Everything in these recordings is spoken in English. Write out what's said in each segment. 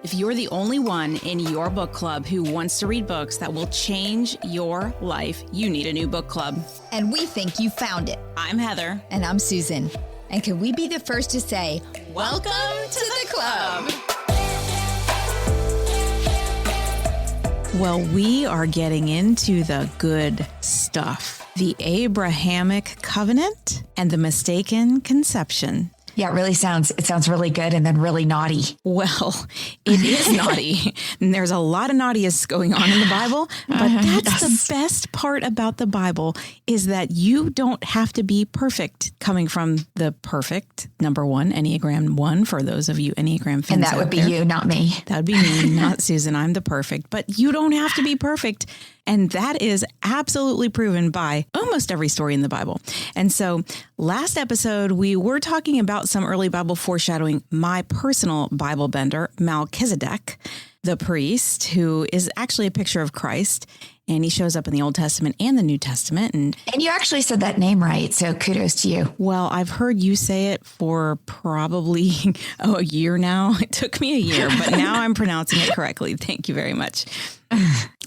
If you're the only one in your book club who wants to read books that will change your life, you need a new book club. And we think you found it. I'm Heather. And I'm Susan. And can we be the first to say, welcome to the club. Well, we are getting into the good stuff. The Abrahamic covenant and the mistaken conception. Yeah, it sounds really good and then really naughty. Well, it is naughty. And there's a lot of naughtiness going on in the Bible, but that's the best part about the Bible is that you don't have to be perfect, coming from the perfect, number one, Enneagram 1, for those of you Enneagram fans. And that would be you, not me. That would be me, not Susan. I'm the perfect, but you don't have to be perfect. And that is absolutely proven by almost every story in the Bible. And so last episode, we were talking about some early Bible foreshadowing. My personal Bible bender, Melchizedek, the priest, who is actually a picture of Christ. And he shows up in the Old Testament and the New Testament. And you actually said that name right. So kudos to you. Well, I've heard you say it for probably a year now. It took me a year, but now I'm pronouncing it correctly. Thank you very much.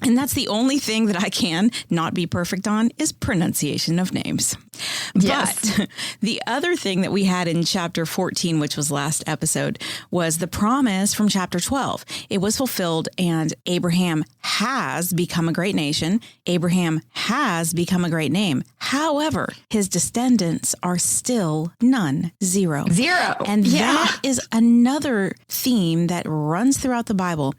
And that's the only thing that I can not be perfect on is pronunciation of names. Yes. But the other thing that we had in chapter 14, which was last episode, was the promise from chapter 12. It was fulfilled and Abraham has become a great nation. Abraham has become a great name. However, his descendants are still none, zero. And that is another theme that runs throughout the Bible.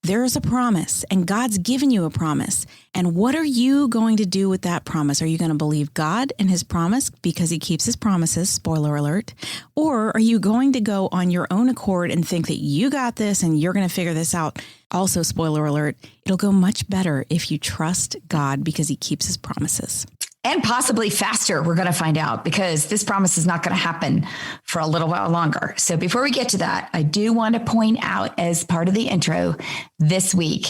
There is a promise and God's given you a promise. And what are you going to do with that promise? Are you going to believe God and his promise because he keeps his promises, spoiler alert? Or are you going to go on your own accord and think that you got this and you're going to figure this out? Also, spoiler alert, it'll go much better if you trust God because he keeps his promises. And possibly faster, we're going to find out, because this promise is not going to happen for a little while longer. So before we get to that, I do want to point out as part of the intro this week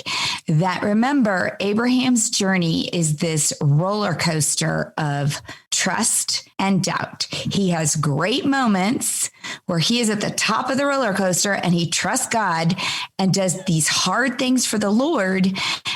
that, remember, Abraham's journey is this roller coaster of trust and doubt. He has great moments where he is at the top of the roller coaster and he trusts God and does these hard things for the Lord.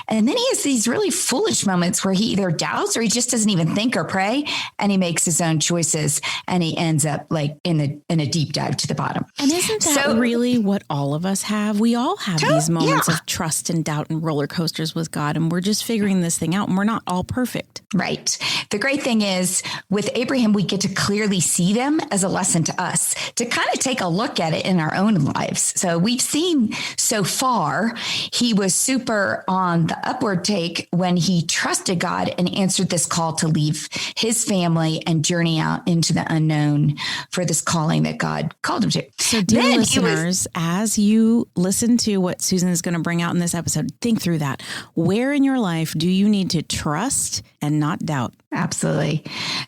And then he has these really foolish moments where he either doubts or he just doesn't even think or pray, and he makes his own choices and he ends up like in a deep dive to the bottom. And isn't that really what all of us have? We all have these moments of trust and doubt and roller coasters with God, and we're just figuring this thing out and we're not all perfect. Right. The great thing is with Abraham, we get to clearly see them as a lesson to us, to kind of take a look at it in our own lives. So we've seen so far, he was super on the upward take when he trusted God and answered this call to leave his family and journey out into the unknown for this calling that God called him to. So dear listeners, as you listen to what Susan is going to bring out in this episode, think through that. Where in your life do you need to trust and not doubt? Absolutely.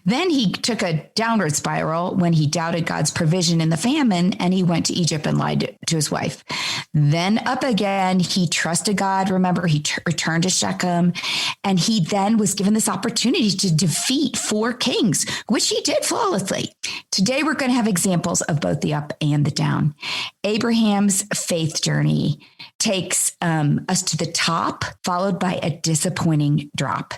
Then he took a downward spiral when he doubted God's provision in the famine, and he went to Egypt and lied to his wife. Then up again, he trusted God. Remember, he returned to Shechem, and he then was given this opportunity to defeat 4 kings, which he did flawlessly. Today, we're going to have examples of both the up and the down. Abraham's faith journey takes us to the top, followed by a disappointing drop.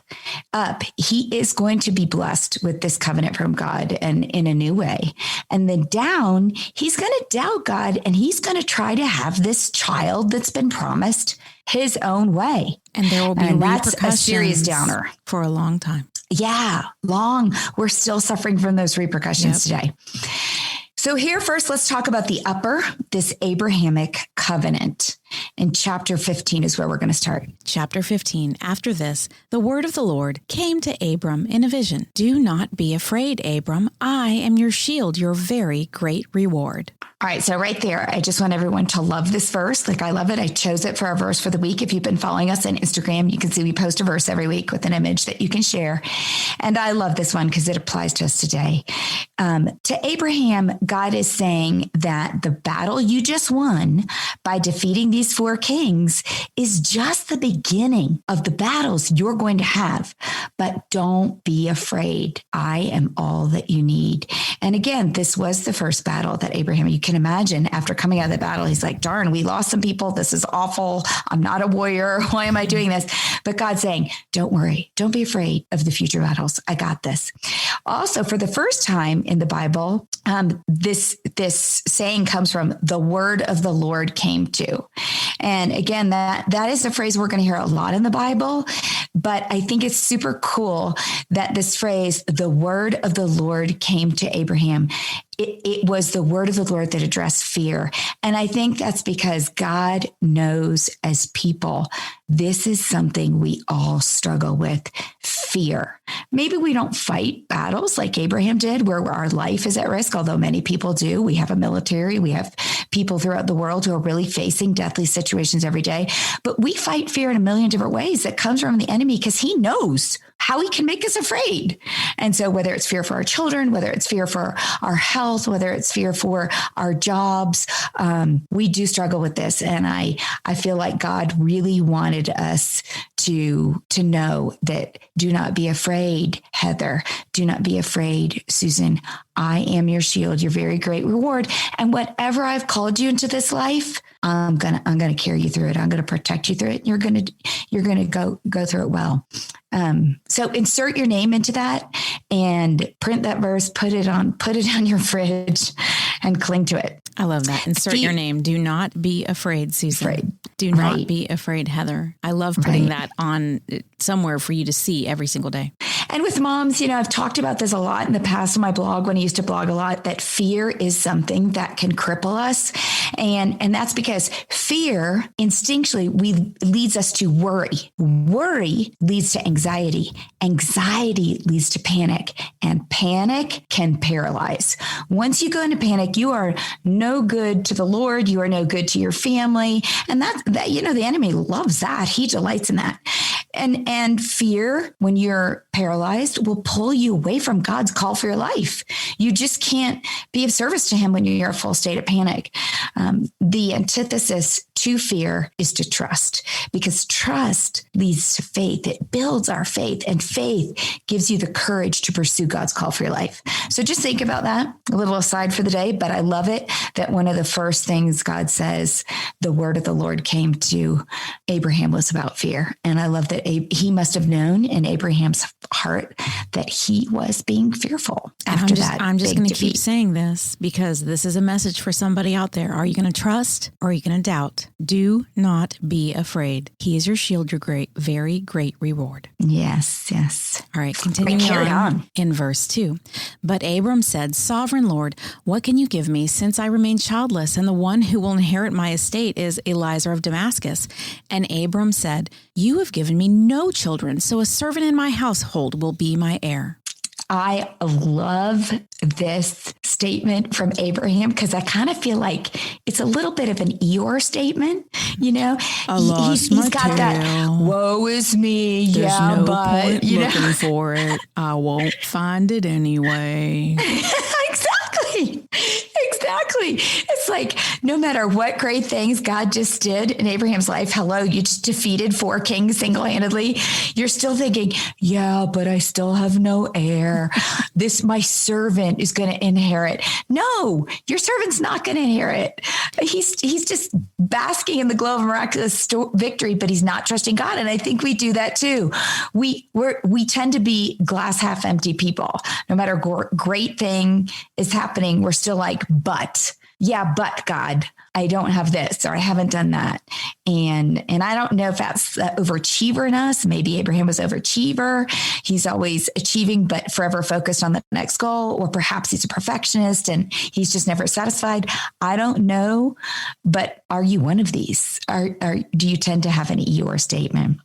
Up, he is going to be blessed with this covenant from God and in a new way. And then down, he's going to doubt God and he's going to try to have this child that's been promised his own way. And there will be repercussions. That's a serious downer. For a long time. Yeah, long. We're still suffering from those repercussions today. So here first, let's talk about the upper, this Abrahamic covenant. In chapter 15 is where we're going to start. Chapter 15. After this, the word of the Lord came to Abram in a vision. Do not be afraid, Abram. I am your shield, your very great reward. All right. So right there, I just want everyone to love this verse. Like I love it. I chose it for our verse for the week. If you've been following us on Instagram, you can see we post a verse every week with an image that you can share. And I love this one because it applies to us today. To Abraham, God is saying that the battle you just won by defeating the these 4 kings is just the beginning of the battles you're going to have. But don't be afraid. I am all that you need. And again, this was the first battle that Abraham, you can imagine, after coming out of the battle, he's like, darn, we lost some people. This is awful. I'm not a warrior. Why am I doing this? But God's saying, don't worry. Don't be afraid of the future battles. I got this. Also, for the first time in the Bible, this saying comes from the word of the Lord came to. And again, that is a phrase we're going to hear a lot in the Bible. But I think it's super cool that this phrase, the word of the Lord came to Abraham. It was the word of the Lord that addressed fear. And I think that's because God knows as people, this is something we all struggle with, fear. Maybe we don't fight battles like Abraham did, where our life is at risk, although many people do. We have a military. We have people throughout the world who are really facing deathly situations every day. But we fight fear in a million different ways that comes from the enemy because he knows how he can make us afraid. And so whether it's fear for our children, whether it's fear for our health, whether it's fear for our jobs, we do struggle with this. And I feel like God really wanted us to know that do not be afraid, Heather. Do not be afraid, Susan. I am your shield, your very great reward. And whatever I've called you into this life, I'm gonna carry you through it. I'm gonna protect you through it. You're gonna go through it well. So insert your name into that and print that verse, put it on your fridge and cling to it. I love that. Insert your name. Do not be afraid, Susan. Do not be afraid, Heather. I love putting that on somewhere for you to see every single day. And with moms, I've talked about this a lot in the past on my blog when I used to blog a lot, that fear is something that can cripple us. And that's because fear instinctually leads us to worry. Worry leads to anxiety. Anxiety leads to panic, and panic can paralyze. Once you go into panic, you are no good to the Lord. You are no good to your family. And that the enemy loves that. He delights in that. And fear, when you're paralyzed, will pull you away from God's call for your life. You just can't be of service to him when you're in a full state of panic. The antithesis to fear is to trust, because trust leads to faith. It builds our faith, and faith gives you the courage to pursue God's call for your life. So just think about that, a little aside for the day, but I love it that one of the first things God says, the word of the Lord came to Abraham, was about fear. And I love that he must have known in Abraham's heart that he was being fearful after that. I'm just going to keep saying this because this is a message for somebody out there. Are you going to trust or are you going to doubt? Do not be afraid. He is your shield, your very great reward. Yes. All right, continuing on in verse 2. But Abram said, Sovereign Lord, what can you give me since I remain childless, and the one who will inherit my estate is Eliezer of Damascus? And Abram said, You have given me no children, so a servant in my household will be my heir. I love this statement from Abraham because I kind of feel like it's a little bit of an Eeyore statement, He's got that, woe is me, There's no point looking for it. I won't find it anyway. Exactly. It's like, no matter what great things God just did in Abraham's life, you just defeated 4 kings single-handedly. You're still thinking, yeah, but I still have no heir. My servant is going to inherit. No, your servant's not going to inherit. He's just basking in the glow of miraculous victory, but he's not trusting God. And I think we do that too. We tend to be glass half empty people. No matter great thing is happening, we're still like, but God, I don't have this, or I haven't done that. And I don't know if that's the overachiever in us. Maybe Abraham was overachiever. He's always achieving, but forever focused on the next goal. Or perhaps he's a perfectionist and he's just never satisfied. I don't know. But are you one of these? Do you tend to have an Eeyore statement?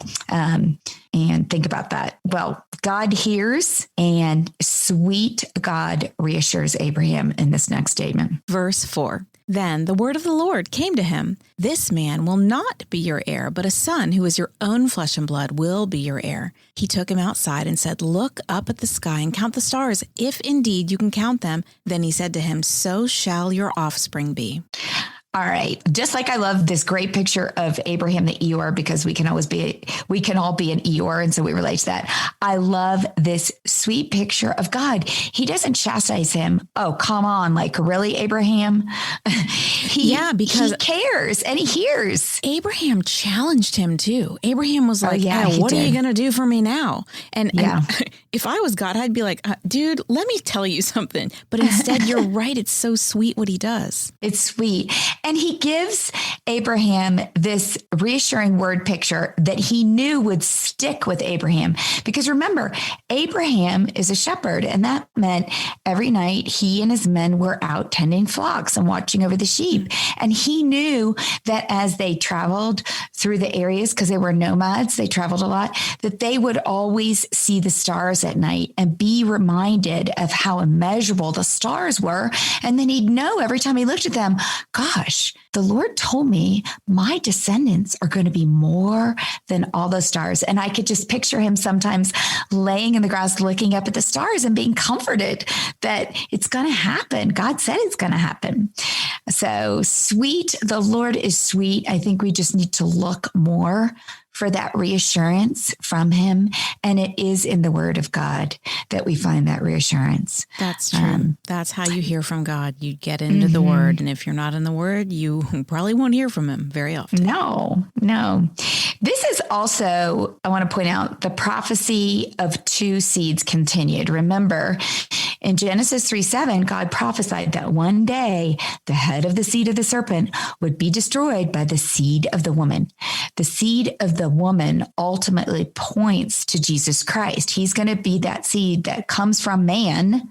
And think about that. Well, God hears, and sweet God reassures Abraham in this next statement. Verse 4. Then the word of the Lord came to him. This man will not be your heir, but a son who is your own flesh and blood will be your heir. He took him outside and said, Look up at the sky and count the stars, if indeed you can count them. Then he said to him, So shall your offspring be. All right. Just like I love this great picture of Abraham the Eeyore, because we can all be an Eeyore. And so we relate to that. I love this sweet picture of God. He doesn't chastise him. Oh, come on. Like, really, Abraham? Because he cares and he hears. Abraham challenged him too. Abraham was like, what are you going to do for me now? And if I was God, I'd be like, dude, let me tell you something. But instead, you're right. It's so sweet what he does. It's sweet. And he gives Abraham this reassuring word picture that he knew would stick with Abraham. Because remember, Abraham is a shepherd, and that meant every night he and his men were out tending flocks and watching over the sheep. And he knew that as they traveled through the areas, because they were nomads, they traveled a lot, that they would always see the stars at night and be reminded of how immeasurable the stars were. And then he'd know every time he looked at them, gosh, the Lord told me my descendants are going to be more than all the stars. And I could just picture him sometimes laying in the grass, looking up at the stars and being comforted that it's going to happen. God said it's going to happen. So sweet. The Lord is sweet. I think we just need to look more for that reassurance from him. And it is in the word of God that we find that reassurance. That's true. That's how you hear from God. You get into the word. And if you're not in the word, you probably won't hear from him very often. No. This is also, I want to point out, the prophecy of two seeds continued. Remember, in Genesis 3:7, God prophesied that one day the head of the seed of the serpent would be destroyed by the seed of the woman. The seed of the woman ultimately points to Jesus Christ. He's going to be that seed that comes from man,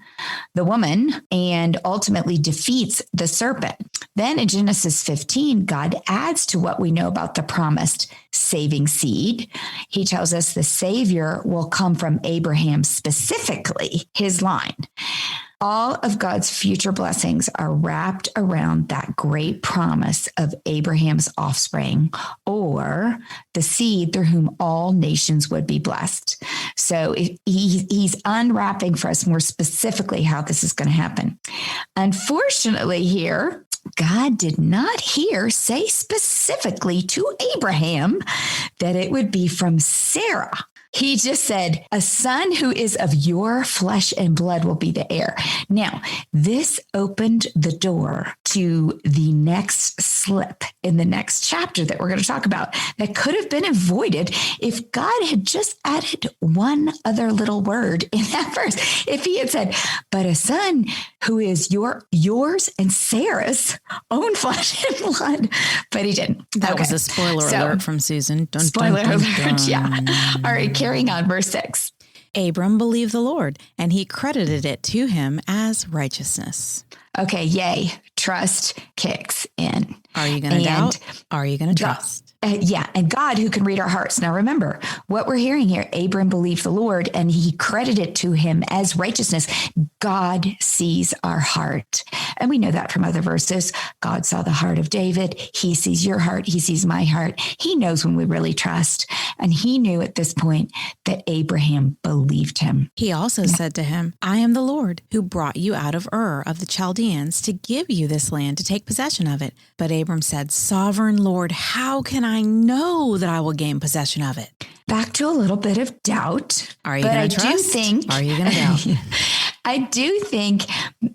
the woman, and ultimately defeats the serpent. Then in Genesis 15, God adds to what we know about the promised saving seed. He tells us the Savior will come from Abraham, specifically his line. All of God's future blessings are wrapped around that great promise of Abraham's offspring, or the seed through whom all nations would be blessed. So he's unwrapping for us more specifically how this is going to happen. Unfortunately here, God did not say specifically to Abraham that it would be from Sarah. He just said, a son who is of your flesh and blood will be the heir. Now, this opened the door to the next slip in the next chapter that we're going to talk about that could have been avoided if God had just added one other little word in that verse. If he had said, but a son who is yours and Sarah's own flesh and blood, but he didn't. That was a spoiler alert from Susan. Spoiler alert, yeah. All right, carrying on, verse 6. Abram believed the Lord, and he credited it to him as righteousness. Okay, yay. Trust kicks in. Are you going to doubt? Are you going to trust? And God who can read our hearts. Now remember, what we're hearing here, Abram believed the Lord and he credited to him as righteousness. God sees our heart. And we know that from other verses. God saw the heart of David. He sees your heart. He sees my heart. He knows when we really trust. And he knew at this point that Abraham believed him. He also said to him, I am the Lord who brought you out of Ur of the Chaldeans to give you this land to take possession of it. But Abram said, Sovereign Lord, how can I know that I will gain possession of it? Back to a little bit of doubt. Are you going to trust? Are you going to doubt? I do think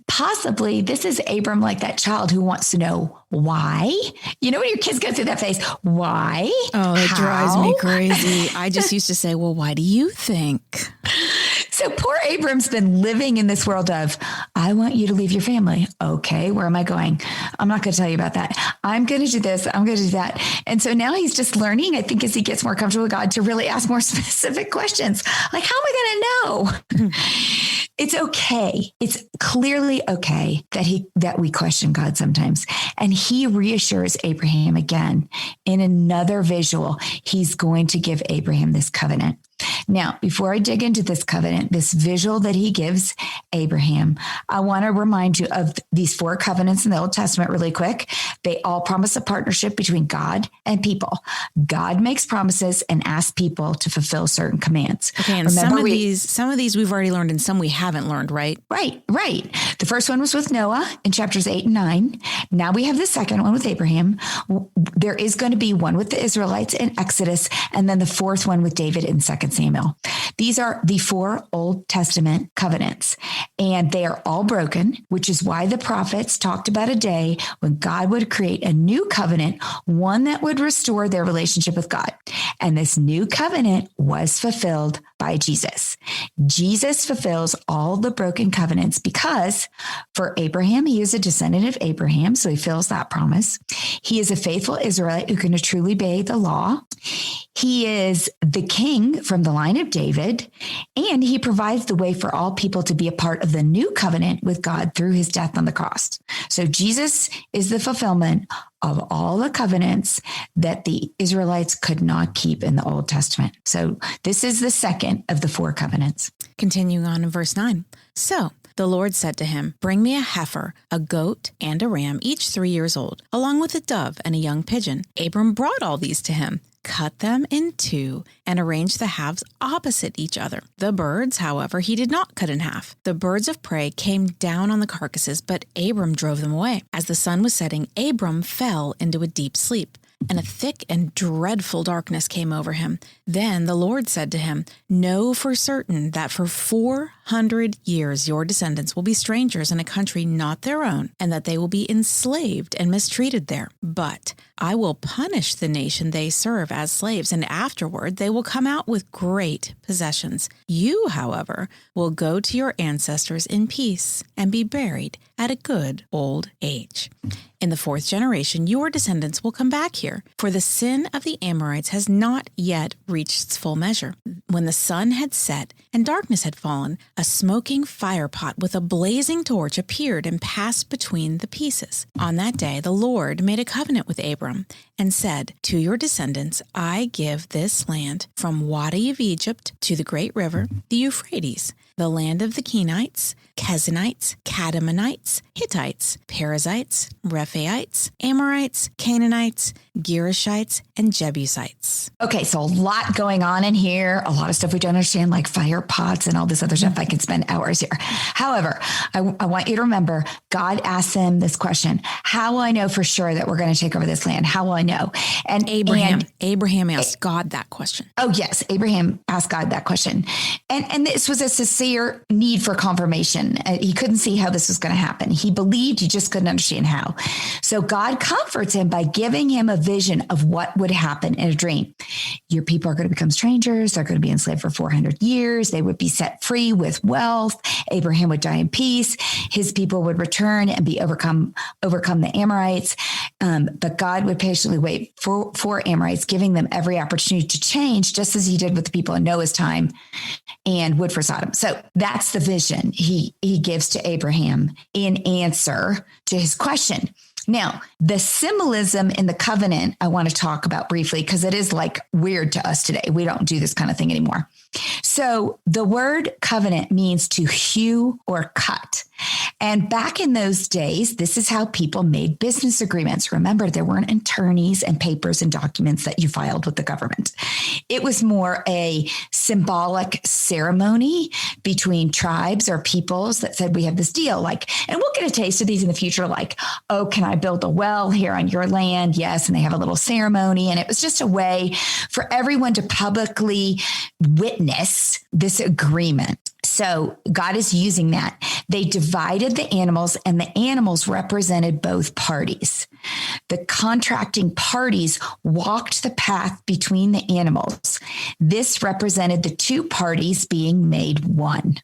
possibly this is Abram like that child who wants to know why. You know, when your kids go through that phase, why? Oh, it drives me crazy. I just used to say, well, why do you think? So poor Abram's been living in this world of, I want you to leave your family. Okay, where am I going? I'm not going to tell you about that. I'm going to do this. I'm going to do that. And so now he's just learning, I think, as he gets more comfortable with God, to really ask more specific questions. Like, how am I going to know? It's okay. It's clearly okay that we question God sometimes. And he reassures Abraham again in another visual. He's going to give Abraham this covenant. Now, before I dig into this covenant, this visual that he gives Abraham, I want to remind you of these 4 covenants in the Old Testament really quick. They all promise a partnership between God and people. God makes promises and asks people to fulfill certain commands. Okay, and some of these we've already learned and some we haven't learned, right? Right. The first one was with Noah in chapters 8 and 9. Now we have the second one with Abraham. There is going to be one with the Israelites in Exodus, and then the 4th one with David in 2 Samuel. These are the 4 Old Testament covenants, and they are all broken, which is why the prophets talked about a day when God would create a new covenant, one that would restore their relationship with God. And this new covenant was fulfilled by Jesus. Jesus fulfills all the broken covenants because for Abraham, he is a descendant of Abraham, so he fills that promise. He is a faithful Israelite who can truly obey the law. He is the king from the line of David, and he provides the way for all people to be a part of the new covenant with God through his death on the cross. So Jesus is the fulfillment of all the covenants that the Israelites could not keep in the Old Testament. So this is the second of the 4 covenants. Continuing on in verse 9. So the Lord said to him, bring me a heifer, a goat, and a ram, each 3 years old, along with a dove and a young pigeon. Abram brought all these to him, cut them in 2, and arranged the halves opposite each other. The birds, however, he did not cut in half. The birds of prey came down on the carcasses, but Abram drove them away. As the sun was setting, Abram fell into a deep sleep, and a thick and dreadful darkness came over him. Then the Lord said to him, know for certain that for 400 years your descendants will be strangers in a country not their own, and that they will be enslaved and mistreated there. But I will punish the nation they serve as slaves, and afterward they will come out with great possessions. You, however, will go to your ancestors in peace and be buried at a good old age. In the 4th generation, your descendants will come back here, for the sin of the Amorites has not yet reached its full measure. When the sun had set and darkness had fallen, a smoking fire pot with a blazing torch appeared and passed between the pieces. On that day, the Lord made a covenant with Abram and said, to your descendants, I give this land from Wadi of Egypt to the great river, the Euphrates, the land of the Kenites, Kezanites, Kadmonites, Hittites, Perizzites, Rephaites, Amorites, Canaanites, Girgashites, and Jebusites. Okay, so a lot going on in here, a lot of stuff we don't understand, like fire pots and all this other stuff. I could spend hours here. However, I want you to remember, God asked him this question, how will I know for sure that we're going to take over this land? How will I know? And Abraham asked God that question. Oh, yes. Abraham asked God that question. And this was a sincere need for confirmation. He couldn't see how this was going to happen. He believed, he just couldn't understand how. So God comforts him by giving him a vision of what would happen in a dream. Your people are going to become strangers. They're going to be enslaved for 400 years. They would be set free with wealth. Abraham would die in peace. His people would return and be overcome the Amorites. But God would patiently wait for Amorites, giving them every opportunity to change, just as he did with the people in Noah's time and would for Sodom. So that's the vision he gives to Abraham in answer to his question. Now, the symbolism in the covenant, I want to talk about briefly because it is like weird to us today. We don't do this kind of thing anymore. So the word covenant means to hew or cut. And back in those days, this is how people made business agreements. Remember, there weren't attorneys and papers and documents that you filed with the government. It was more a symbolic ceremony between tribes or peoples that said, we have this deal. Like, and we'll get a taste of these in the future. Like, oh, can I build a well here on your land? Yes. And they have a little ceremony. And it was just a way for everyone to publicly witness this agreement. So God is using that. They divided the animals, and the animals represented both parties. The contracting parties walked the path between the animals. This represented the 2 parties being made one.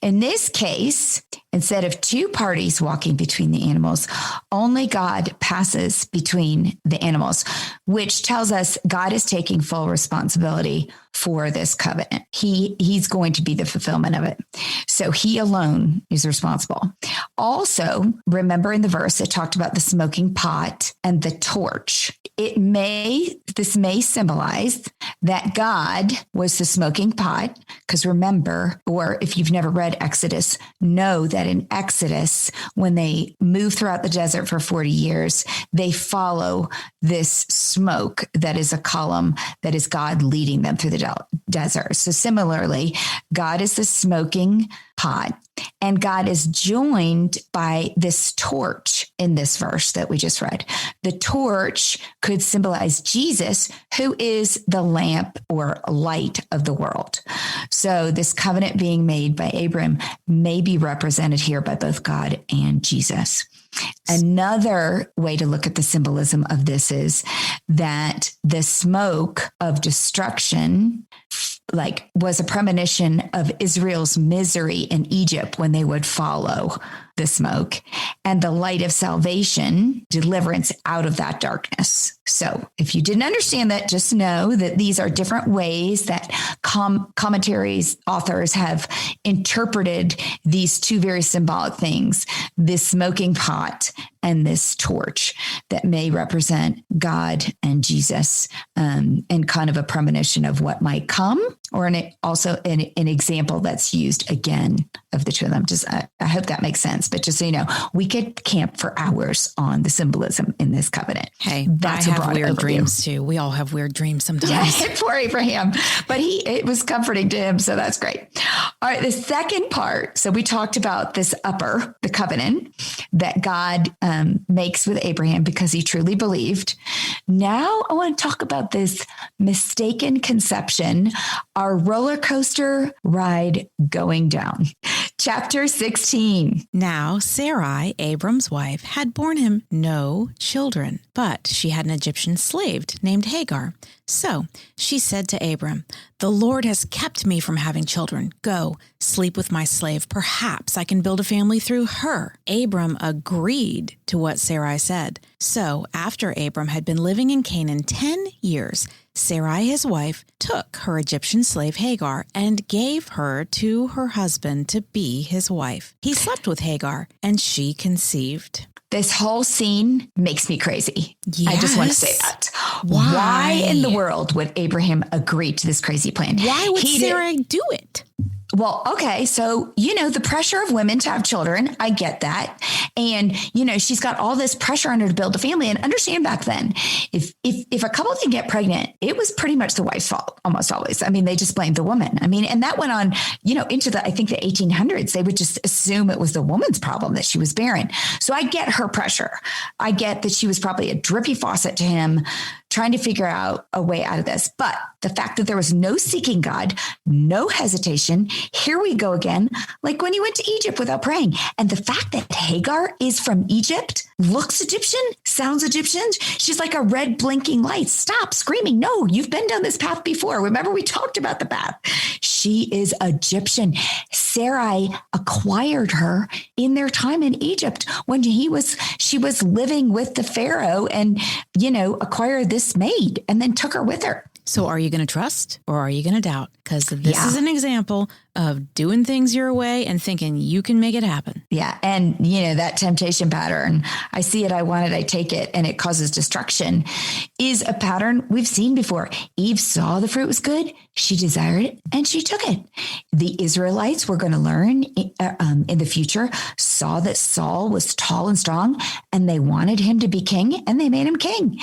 In this case, instead of 2 parties walking between the animals, only God passes between the animals, which tells us God is taking full responsibility for this covenant. He's going to be the fulfillment of it. So he alone is responsible. Also, remember in the verse, it talked about the smoking pot and the torch. This may symbolize that God was the smoking pot. Because remember, or if you've never read Exodus, know that in Exodus, when they move throughout the desert for 40 years, they follow this smoke that is a column that is God leading them through the desert. So similarly, God is the smoking pot, and God is joined by this torch in this verse that we just read. The torch could symbolize Jesus, who is the lamp or light of the world. So this covenant being made by Abram may be represented here by both God and Jesus. Another way to look at the symbolism of this is that the smoke of destruction was a premonition of Israel's misery in Egypt when they would follow the smoke, and the light of salvation, deliverance out of that darkness. So if you didn't understand that, just know that these are different ways that commentaries, authors have interpreted these two very symbolic things, this smoking pot and this torch that may represent God and Jesus, and kind of a premonition of what might come, or also an example that's used again of the two of them. I hope that makes sense. But just so you know, we could camp for hours on the symbolism in this covenant. Hey, I have weird dreams too. We all have weird dreams sometimes. Yeah, poor Abraham. But it was comforting to him, so that's great. All right, the second part. So we talked about this the covenant that God makes with Abraham because he truly believed. Now I want to talk about this mistaken conception, our roller coaster ride going down. Chapter 16. Now Sarai, Abram's wife, had borne him no children, but she had an Egyptian slave named Hagar. So she said to Abram, "The Lord has kept me from having children. Go, sleep with my slave. Perhaps I can build a family through her." Abram agreed to what Sarai said. So after Abram had been living in Canaan 10 years, Sarai, his wife, took her Egyptian slave Hagar and gave her to her husband to be his wife. He slept with Hagar, and she conceived. This whole scene makes me crazy. Yes. I just want to say that. Why? Why in the world would Abraham agree to this crazy plan? Why would Sarah do it? Well, okay. So, the pressure of women to have children, I get that. And, she's got all this pressure on her to build a family. And understand back then, if a couple didn't get pregnant, it was pretty much the wife's fault almost always. I mean, they just blamed the woman. I mean, and that went on, into I think the 1800s. They would just assume it was the woman's problem that she was barren. So I get her pressure. I get that she was probably a drippy faucet to him, trying to figure out a way out of this. But the fact that there was no seeking God, no hesitation, here we go again, like when he went to Egypt without praying. And the fact that Hagar is from Egypt, looks Egyptian, sounds Egyptian. She's like a red blinking light. Stop screaming. No, you've been down this path before. Remember, we talked about the path. She is Egyptian. Sarai acquired her in their time in Egypt when she was living with the Pharaoh and, acquired this maid and then took her with her. So are you going to trust or are you going to doubt? Because this is an example of doing things your way and thinking you can make it happen. Yeah. And, that temptation pattern, I see it, I want it, I take it, and it causes destruction, is a pattern we've seen before. Eve saw the fruit was good. She desired it and she took it. The Israelites, we're going to learn in the future, saw that Saul was tall and strong and they wanted him to be king and they made him king.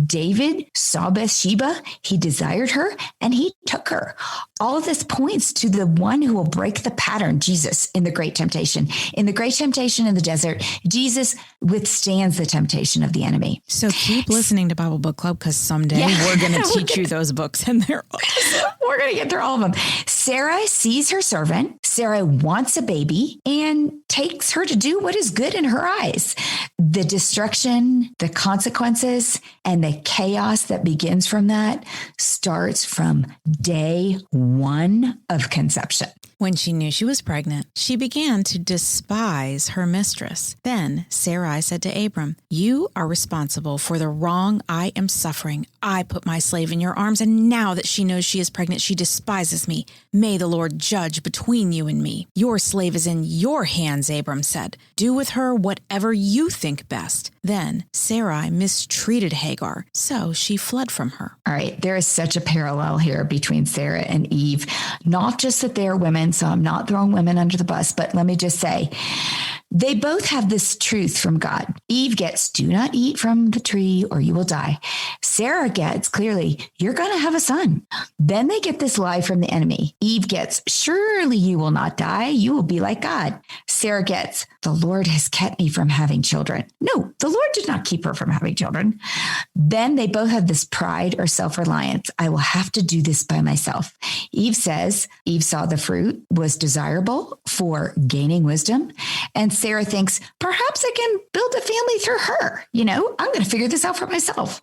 David saw Bathsheba. He desired her and he took her. All of this points to the one who will break the pattern, Jesus, in the great temptation. In the great temptation in the desert, Jesus withstands the temptation of the enemy. So keep listening to Bible Book Club because someday we're going to teach you those books and they're awesome. We're going to get through all of them. Sarah sees her servant. Sarah wants a baby and takes her to do what is good in her eyes. The destruction, the consequences, and the chaos that begins from that starts from day one of conception. When she knew she was pregnant, she began to despise her mistress. Then Sarai said to Abram, "You are responsible for the wrong I am suffering. I put my slave in your arms, and now that she knows she is pregnant, she despises me. May the Lord judge between you and me. Your slave is in your hands," Abram said. "Do with her whatever you think best." Then Sarai mistreated Hagar, so she fled from her. All right. There is such a parallel here between Sarah and Eve. Not just that they're women, so I'm not throwing women under the bus, but let me just say, they both have this truth from God. Eve gets, do not eat from the tree or you will die. Sarah gets, clearly, you're going to have a son. Then they get this lie from the enemy. Eve gets, surely you will not die. You will be like God. Sarah gets, the Lord has kept me from having children. No, the Lord did not keep her from having children. Then they both have this pride or self-reliance. I will have to do this by myself. Eve says, Eve saw the fruit was desirable for gaining wisdom. And Sarah thinks, perhaps I can build a family through her. I'm going to figure this out for myself.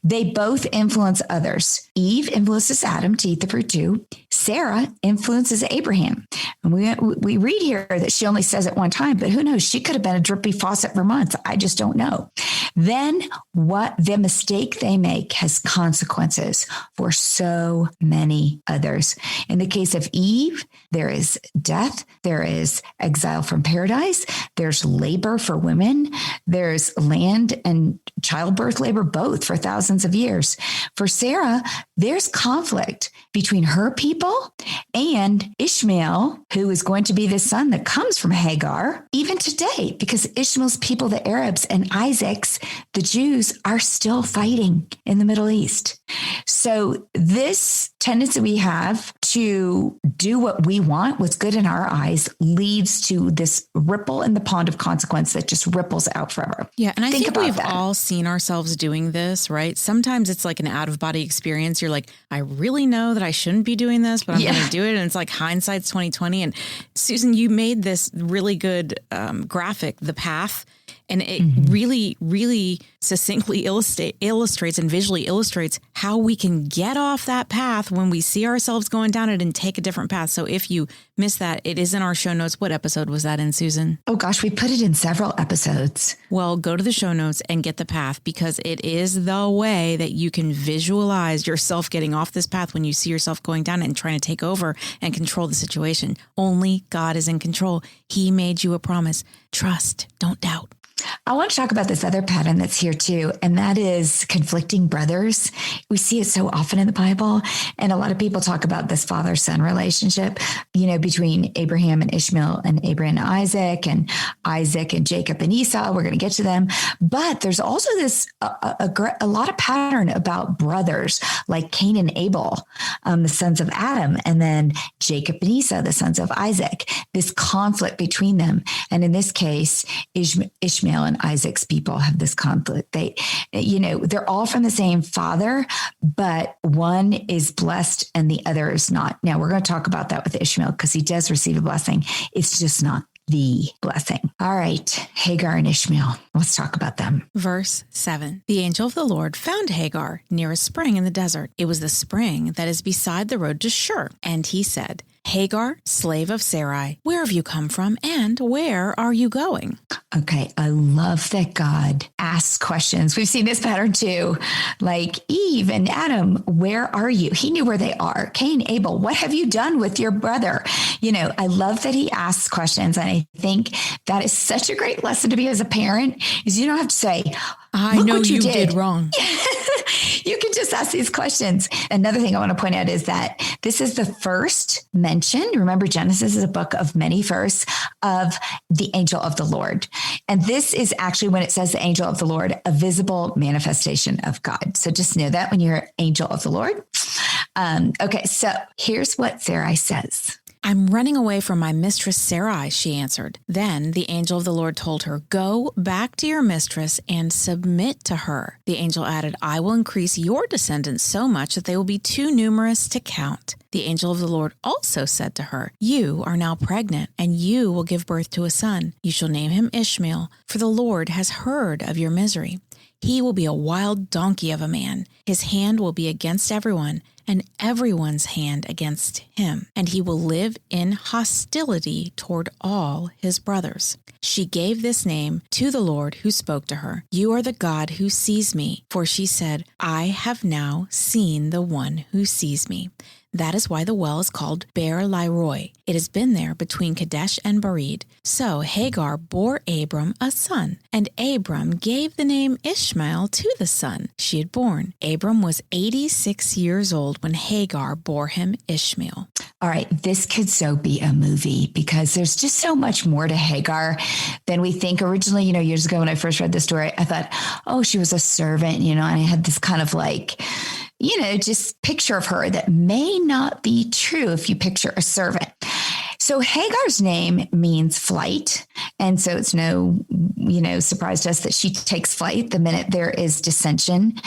They both influence others. Eve influences Adam to eat the fruit too. Sarah influences Abraham. And we read here that she only says it one time, but who knows? She could have been a drippy faucet for months. I just don't know. Then what the mistake they make has consequences for so many others. In the case of Eve, there is death. There is exile from paradise. There's labor for women. There's land and childbirth labor, both for thousands of years. For Sarah, there's conflict between her people and Ishmael, who is going to be the son that comes from Hagar, even today, because Ishmael's people, the Arabs, and Isaac's, the Jews, are still fighting in the Middle East. So this tendency we have to do what we want, what's good in our eyes, leads to this ripple in the pond of consequence that just ripples out forever. Yeah. And I think we've all seen ourselves doing this, right? Sometimes it's like an out of body experience. You're like, I really know that I shouldn't be doing this, but I'm going to do it. And it's like hindsight's 2020. And Susan, you made this really good graphic, The Path. And it really, really succinctly illustrates and visually illustrates how we can get off that path when we see ourselves going down it and take a different path. So if you missed that, it is in our show notes. What episode was that in, Susan? Oh, gosh, we put it in several episodes. Well, go to the show notes and get The Path, because it is the way that you can visualize yourself getting off this path when you see yourself going down it and trying to take over and control the situation. Only God is in control. He made you a promise. Trust, don't doubt. I want to talk about this other pattern that's here too, and that is conflicting brothers. We see it so often in the Bible, and a lot of people talk about this father-son relationship, between Abraham and Ishmael and Abraham and Isaac and Jacob and Esau. We're going to get to them. But there's also this, a lot of pattern about brothers like Cain and Abel, the sons of Adam, and then Jacob and Esau, the sons of Isaac, this conflict between them. And in this case, Ishmael and Isaac's people have this conflict. They're all from the same father, but one is blessed and the other is not. Now we're going to talk about that with Ishmael because he does receive a blessing. It's just not the blessing. All right, Hagar and Ishmael. Let's talk about them. Verse 7. The angel of the Lord found Hagar near a spring in the desert. It was the spring that is beside the road to Shur. And he said, Hagar, slave of Sarai, where have you come from and where are you going? Okay, I love that God asks questions. We've seen this pattern too. Like Eve and Adam, where are you? He knew where they are. Cain, Abel, what have you done with your brother? I love that he asks questions. And I think that is such a great lesson to be as a parent, is you don't have to say, I know you did wrong. You can just ask these questions. Another thing I want to point out is that this is the first mention. Remember, Genesis is a book of many firsts of the angel of the Lord. And this is actually, when it says the angel of the Lord, a visible manifestation of God. So just know that when you're angel of the Lord. Okay, so here's what Sarai says. I'm running away from my mistress Sarai, she answered. Then the angel of the Lord told her, go back to your mistress and submit to her. The angel added, I will increase your descendants so much that they will be too numerous to count. The angel of the Lord also said to her, you are now pregnant, and you will give birth to a son. You shall name him Ishmael, for the Lord has heard of your misery. He will be a wild donkey of a man. His hand will be against everyone, and everyone's hand against him, and he will live in hostility toward all his brothers. She gave this name to the Lord who spoke to her. You are the God who sees me. For she said, I have now seen the one who sees me. That is why the well is called Beer Lairoi. It has been there between Kadesh and Bered. So Hagar bore Abram a son, and Abram gave the name Ishmael to the son she had born. Abram was 86 years old when Hagar bore him Ishmael. All right, this could so be a movie because there's just so much more to Hagar than we think. Originally, years ago when I first read the story, I thought, oh, she was a servant, and I had this kind of just picture of her that may not be true if you picture a servant. So Hagar's name means flight. And so it's no, surprise to us that she takes flight the minute there is dissension.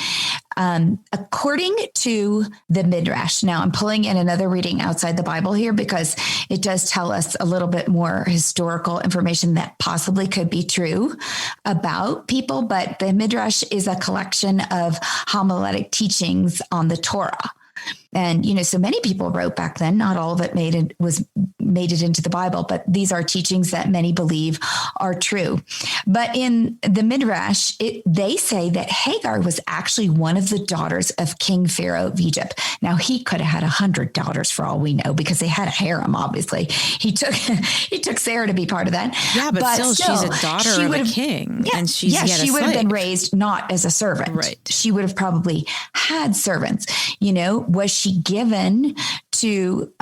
According to the Midrash, now I'm pulling in another reading outside the Bible here because it does tell us a little bit more historical information that possibly could be true about people. But the Midrash is a collection of homiletic teachings on the Torah. And, so many people wrote back then, not all of it made it into the Bible, but these are teachings that many believe are true. But in the Midrash, they say that Hagar was actually one of the daughters of King Pharaoh of Egypt. Now, he could have had 100 daughters for all we know, because they had a harem, obviously. He took Sarah to be part of that. Yeah, but still she's a daughter of a king. Yeah, and she's yet she a would have slave. been raised not as a servant. Right. She would have probably had servants. Was she given to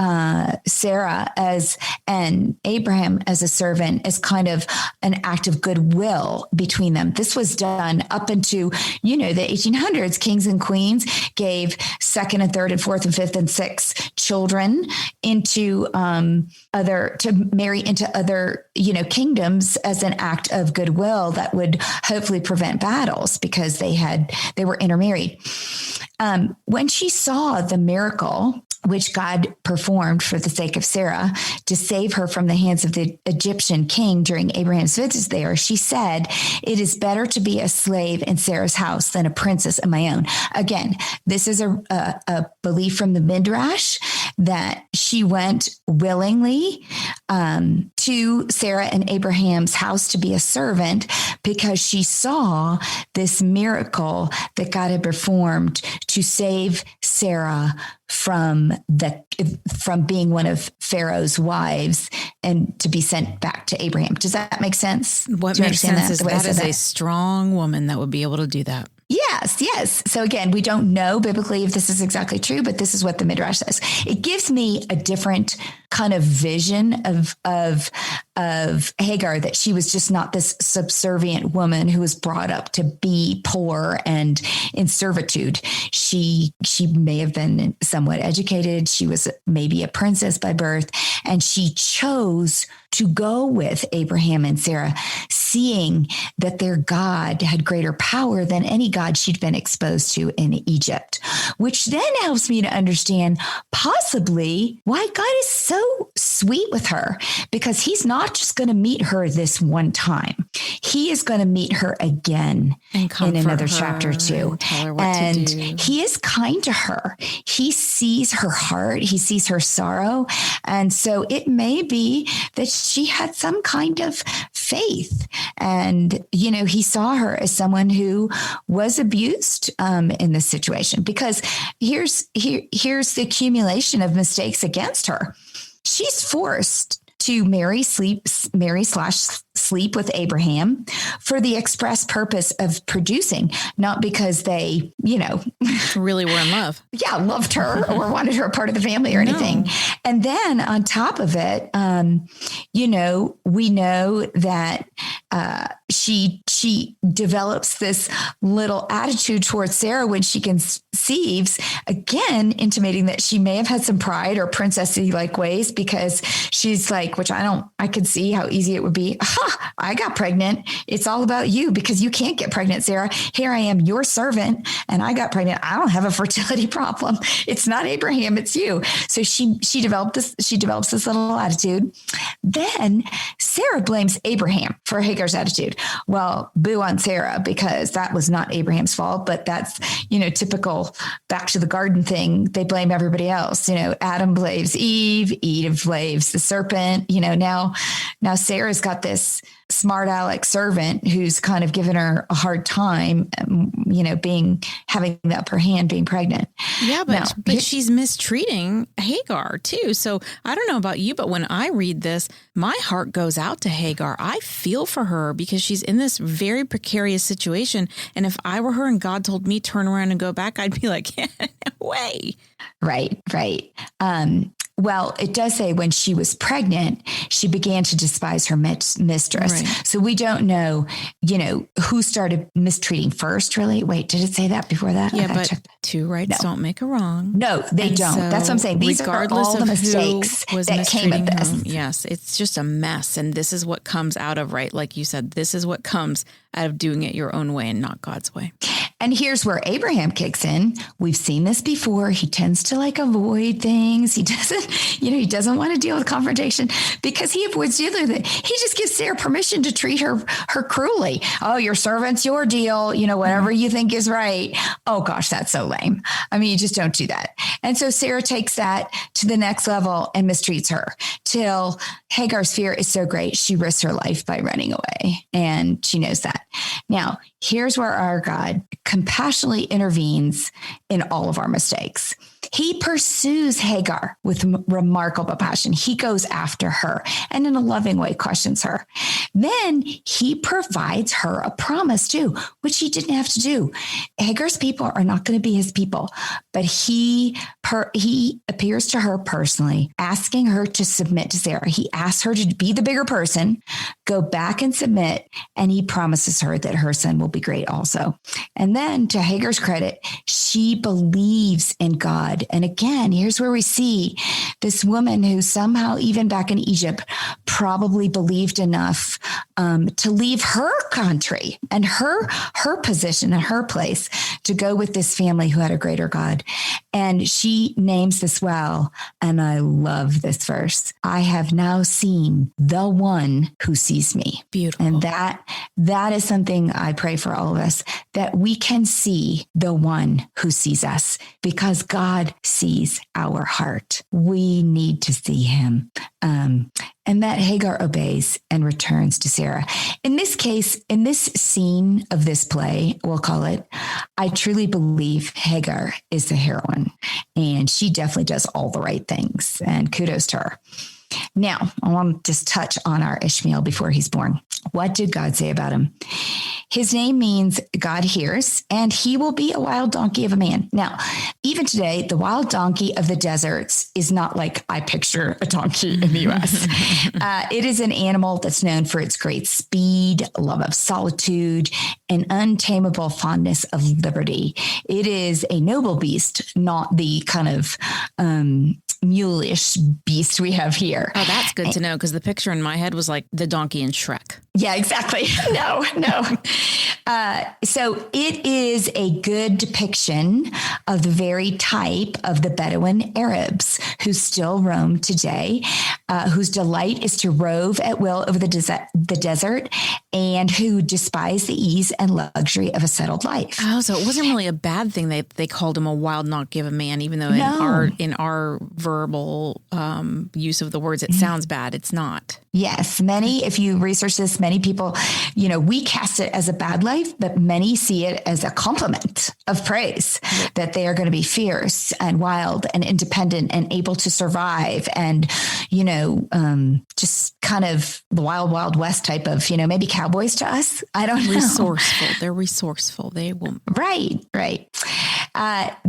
Sarah and Abraham as a servant as kind of an act of goodwill between them? This was done up into, the 1800s. Kings and queens gave second and third and fourth and fifth and sixth children into to marry into other, kingdoms as an act of goodwill that would hopefully prevent battles because they were intermarried. When she saw the miracle which God performed for the sake of Sarah to save her from the hands of the Egyptian king during Abraham's visit there, she said, it is better to be a slave in Sarah's house than a princess of my own. Again, this is a belief from the Midrash that she went willingly to Sarah and Abraham's house to be a servant because she saw this miracle that God had performed to save Sarah from being one of Pharaoh's wives and to be sent back to Abraham. Does that make sense? What makes sense is that is a strong woman that would be able to do that. Yes. So again, we don't know biblically if this is exactly true, but this is what the Midrash says. It gives me a different kind of vision of Hagar, that she was just not this subservient woman who was brought up to be poor and in servitude. She may have been somewhat educated. She was maybe a princess by birth, and she chose to go with Abraham and Sarah, seeing that their God had greater power than any God she'd been exposed to in Egypt, which then helps me to understand possibly why God is so sweet with her, because he's not just going to meet her this one time. He is going to meet her again in another chapter too. And he is kind to her. He sees her heart. He sees her sorrow. And so it may be that she had some kind of faith. And, he saw her as someone who was abused in this situation, because here's the accumulation of mistakes against her. She's forced to marry/sleep with Abraham for the express purpose of producing, not because they, really were in love. Yeah, loved her or wanted her a part of the family or anything. And then on top of it, we know that she develops this little attitude towards Sarah when she conceives, again, intimating that she may have had some pride or princessy like ways, because she's like, which I could see how easy it would be. I got pregnant. It's all about you because you can't get pregnant, Sarah. Here I am, your servant, and I got pregnant. I don't have a fertility problem. It's not Abraham, it's you. So she develops this little attitude. Then Sarah blames Abraham for Hagar's attitude. Well, boo on Sarah, because that was not Abraham's fault, but that's, typical back to the garden thing. They blame everybody else. Adam blames Eve blames the serpent. Now Sarah's got this smart aleck servant who's kind of given her a hard time, having the upper hand, being pregnant. Yeah, but she's mistreating Hagar too. So I don't know about you, but when I read this, my heart goes out to Hagar. I feel for her because she's in this very precarious situation. And if I were her and God told me turn around and go back, I'd be like, no way. Right. Well, it does say when she was pregnant, she began to despise her mistress. Right. So we don't know, who started mistreating first, really. Wait, did it say that before that? Yeah, but two rights don't make a wrong. No, they don't. So that's what I'm saying. These are all the mistakes that came of this. Yes, it's just a mess. And this is what comes out of, right? Like you said, this is what comes out of doing it your own way and not God's way. And here's where Abraham kicks in. We've seen this before. He tends to avoid things. He doesn't want to deal with confrontation because he avoids dealing with it. He just gives Sarah permission to treat her cruelly. Oh, your servant's your deal. Whatever you think is right. Oh gosh, that's so lame. I mean, you just don't do that. And so Sarah takes that to the next level and mistreats her till Hagar's fear is so great. She risks her life by running away. And she knows that. Now, here's where our God compassionately intervenes in all of our mistakes. He pursues Hagar with remarkable passion. He goes after her and in a loving way questions her. Then he provides her a promise too, which he didn't have to do. Hagar's people are not going to be his people, but he appears to her personally, asking her to submit to Sarah. He asks her to be the bigger person, go back and submit, and he promises her that her son will be great also. And then to Hagar's credit, she believes in God. And again, here's where we see this woman who somehow, even back in Egypt, probably believed enough to leave her country and her position and her place to go with this family who had a greater God. And she names this well. And I love this verse. I have now seen the one who sees me. Beautiful. And that is something I pray for all of us, that we can see the one who sees us because God sees our heart. We need to see him. And that Hagar obeys and returns to Sarah. In this case, in this scene of this play, we'll call it, I truly believe Hagar is the heroine. And she definitely does all the right things. And kudos to her. Now, I want to just touch on our Ishmael before he's born. What did God say about him? His name means God hears, and he will be a wild donkey of a man. Now, even today, the wild donkey of the deserts is not like I picture a donkey in the U.S. It is an animal that's known for its great speed, love of solitude, and untamable fondness of liberty. It is a noble beast, not the kind of mule-ish beast we have here. Oh, that's good to know, because the picture in my head was like the donkey in Shrek. Yeah, exactly. No. So it is a good depiction of the very type of the Bedouin Arabs who still roam today, whose delight is to rove at will over the desert, and who despise the ease and luxury of a settled life. Oh, so it wasn't really a bad thing they called him a wild not give a man, even though in our verbal use of the words, it sounds bad. It's not. Yes. Many, if you research this, many people, we cast it as a bad life, but many see it as a compliment of praise, that they are going to be fierce and wild and independent and able to survive and, just kind of the wild, wild west type of, maybe cowboys to us. I don't know. Resourceful. They're resourceful. They will. Right.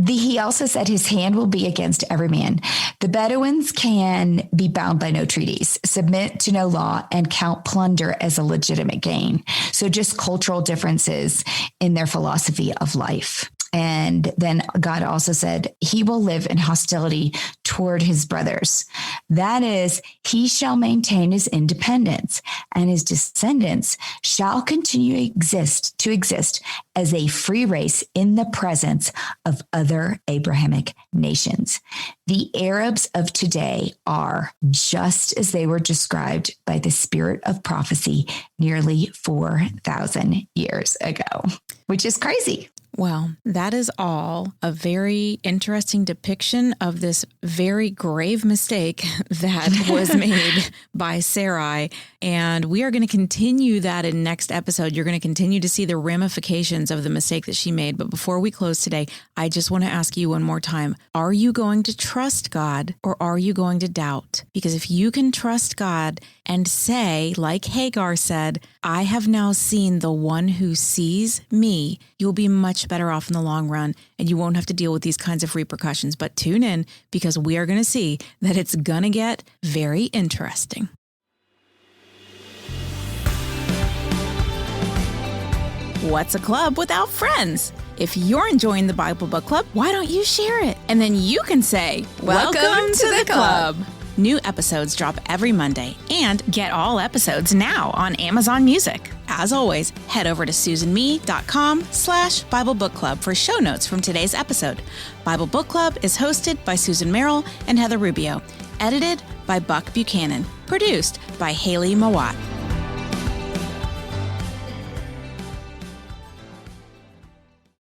He also said his hand will be against every man. The Bedouins can be bound by no treaties, submit to no law, and count plunder as a legitimate gain. So just cultural differences in their philosophy of life. And then God also said, he will live in hostility toward his brothers. That is, he shall maintain his independence, and his descendants shall continue to exist as a free race in the presence of other Abrahamic nations. The Arabs of today are just as they were described by the spirit of prophecy nearly 4,000 years ago, which is crazy. Well, that is all a very interesting depiction of this very grave mistake that was made by Sarai. And we are going to continue that in next episode. You're going to continue to see the ramifications of the mistake that she made. But before we close today, I just want to ask you one more time. Are you going to trust God or are you going to doubt? Because if you can trust God and say, like Hagar said, I have now seen the one who sees me, you'll be much better off in the long run and you won't have to deal with these kinds of repercussions. But tune in because we are going to see that it's going to get very interesting. What's a club without friends? If you're enjoying the Bible Book Club, why don't you share it? And then you can say, Welcome to the club. New episodes drop every Monday, and get all episodes now on Amazon Music. As always, head over to susanme.com/Bible Book Club for show notes from today's episode. Bible Book Club is hosted by Susan Merrill and Heather Rubio, edited by Buck Buchanan, produced by Hayley Mawat.